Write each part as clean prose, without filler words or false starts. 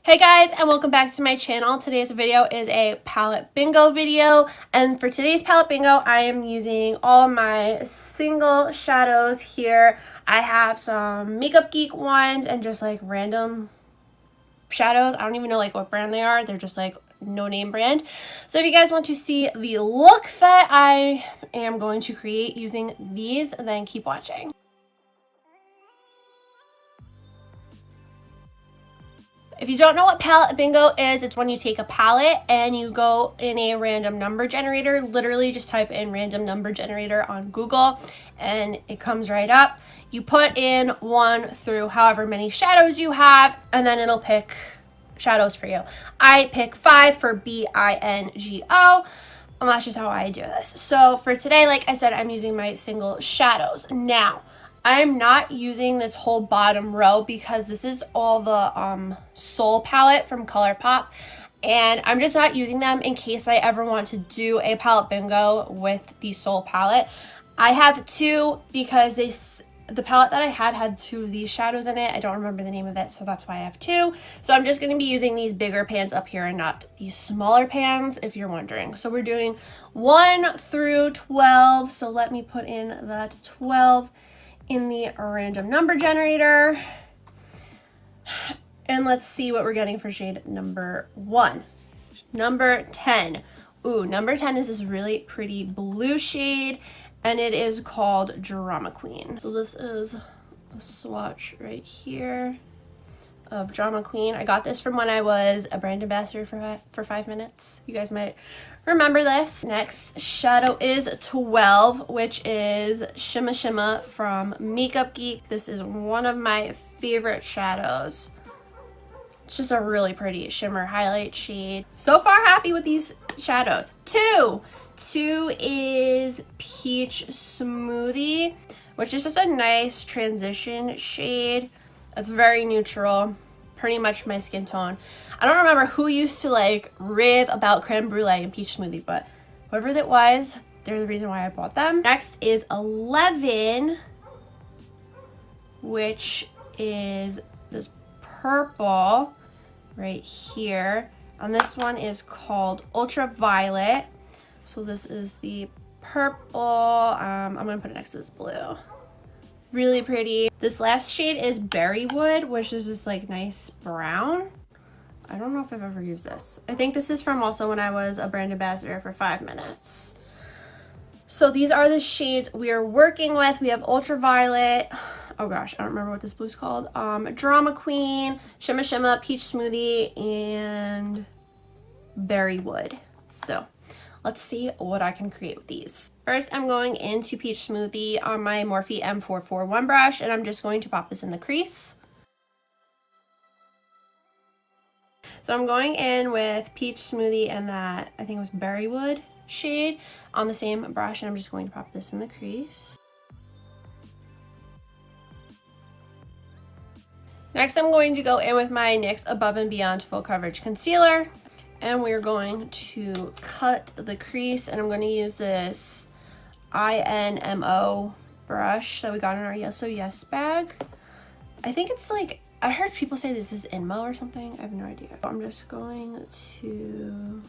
Hey guys, and welcome back to my channel. Today's video is a palette bingo video, and for today's palette bingo I am using all my single shadows here. I have some Makeup Geek ones and just like random shadows. I don't even know like what brand they are. They're just like no name brand. So if you guys want to see the look that I am going to create using these, then keep watching. If you don't know what palette bingo is, it's when you take a palette and you go in a random number generator. Literally just type in random number generator on Google and it comes right up. You put in 1 through however many shadows you have, and then it'll pick shadows for you. I pick 5 for BINGO. And that's just how I do this. So for today, like I said, I'm using my single shadows. Now, I'm not using this whole bottom row because this is all the Soul palette from ColourPop, and I'm just not using them in case I ever want to do a palette bingo with the Soul palette. I have 2 because the palette that I had 2 of these shadows in it. I don't remember the name of it, so that's why I have 2. So I'm just going to be using these bigger pans up here and not these smaller pans, if you're wondering. So we're doing 1 through 12, so let me put in that 12 in the random number generator, and let's see what we're getting for shade number 1. Number 10. Ooh, number 10 is this really pretty blue shade, and it is called Drama Queen. So this is a swatch right here of Drama Queen. I got this from when I was a brand ambassador for 5 minutes. You guys might remember this. Next shadow is 12, which is Shimma Shimma from Makeup Geek. This is one of my favorite shadows. It's just a really pretty shimmer highlight shade. So far happy with these shadows. 2 is Peach Smoothie, which is just a nice transition shade. It's very neutral, pretty much my skin tone. I don't remember who used to like rave about creme brulee and peach smoothie, but whoever that was, they're the reason why I bought them. Next is 11, which is this purple right here. And this one is called Ultraviolet. So this is the purple. I'm gonna put it next to this blue. Really pretty. This last shade is Berrywood, which is this like nice brown. I don't know if I've ever used this. I think this is from also when I was a brand ambassador for 5 minutes. So these are the shades we are working with. We have Ultraviolet. Oh gosh, I don't remember what this blue's called. Drama Queen, Shimma Shimma, Peach Smoothie, and Berrywood. So let's see what I can create with these. First, I'm going into Peach Smoothie on my Morphe M441 brush, and I'm just going to pop this in the crease. So I'm going in with Peach Smoothie and that, I think it was Berrywood shade on the same brush, and I'm just going to pop this in the crease. Next, I'm going to go in with my NYX Above and Beyond Full Coverage Concealer, and we're going to cut the crease, and I'm going to use this INMO brush that we got in our Yes So Yes bag. I think it's like, I heard people say this is Inmo or something. I have no idea. I'm just going to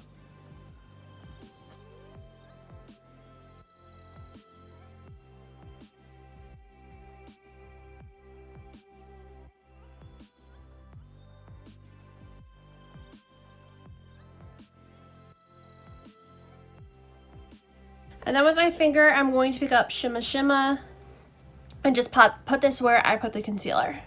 and then with my finger, I'm going to pick up Shimma Shimma and just put this where I put the concealer.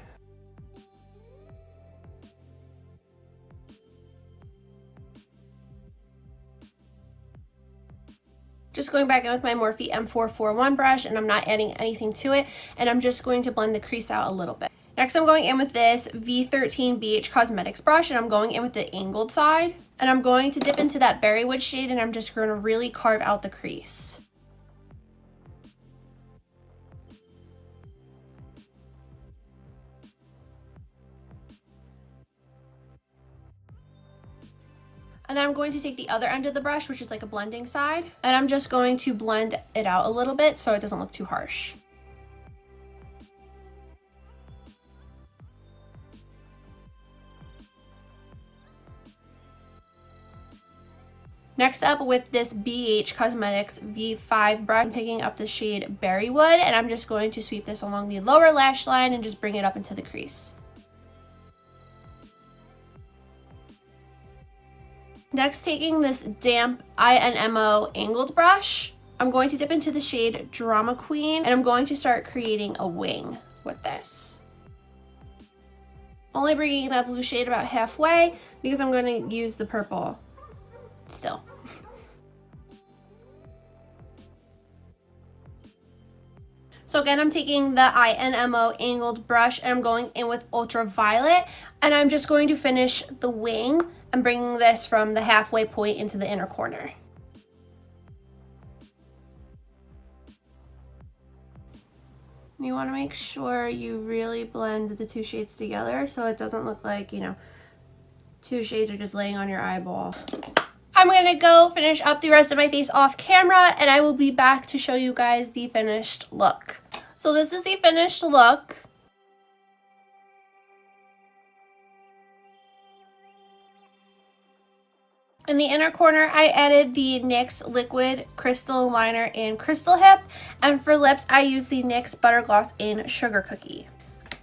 Just going back in with my Morphe M441 brush, and I'm not adding anything to it, and I'm just going to blend the crease out a little bit. Next, I'm going in with this V13 BH Cosmetics brush, and I'm going in with the angled side, and I'm going to dip into that Berrywood shade, and I'm just going to really carve out the crease. And then I'm going to take the other end of the brush, which is like a blending side, and I'm just going to blend it out a little bit so it doesn't look too harsh. Next up, with this BH Cosmetics V5 brush, I'm picking up the shade Berrywood, and I'm just going to sweep this along the lower lash line and just bring it up into the crease. Next, taking this damp INMO angled brush, I'm going to dip into the shade Drama Queen, and I'm going to start creating a wing with this. Only bringing that blue shade about halfway because I'm going to use the purple still. So again, I'm taking the INMO angled brush and I'm going in with Ultraviolet, and I'm just going to finish the wing and bringing this from the halfway point into the inner corner. You want to make sure you really blend the two shades together so it doesn't look like, you know, two shades are just laying on your eyeball. I'm going to go finish up the rest of my face off camera, and I will be back to show you guys the finished look. So this is the finished look. In the inner corner, I added the NYX Liquid Crystal Liner in Crystal Hip, and for lips, I used the NYX Butter Gloss in Sugar Cookie.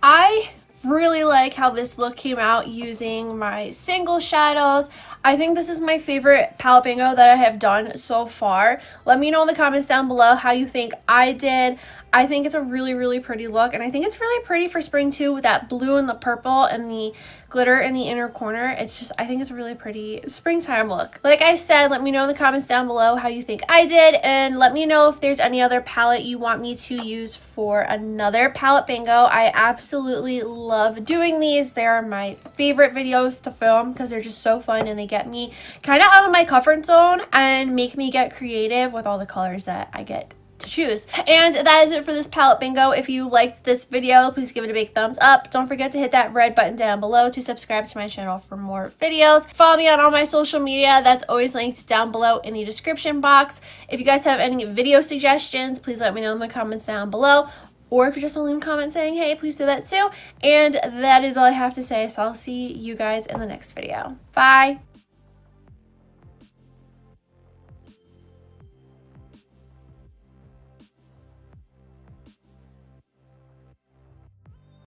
I really like how this look came out using my single shadows. I think this is my favorite palette bingo that I have done so far. Let me know in the comments down below how you think I did. I think it's a really, really pretty look, and I think it's really pretty for spring too, with that blue and the purple and the glitter in the inner corner. It's just, I think it's a really pretty springtime look. Like I said, let me know in the comments down below how you think I did, and let me know if there's any other palette you want me to use for another palette bingo. I absolutely love doing these. They are my favorite videos to film because they're just so fun and they get me kind of out of my comfort zone and make me get creative with all the colors that I get to choose. And that is it for this palette bingo. If you liked this video, please give it a big thumbs up. Don't forget to hit that red button down below to subscribe to my channel for more videos. Follow me on all my social media. That's always linked down below in the description box. If you guys have any video suggestions, please let me know in the comments down below. Or if you just want to leave a comment saying hey, please do that too. And that is all I have to say. So I'll see you guys in the next video. Bye!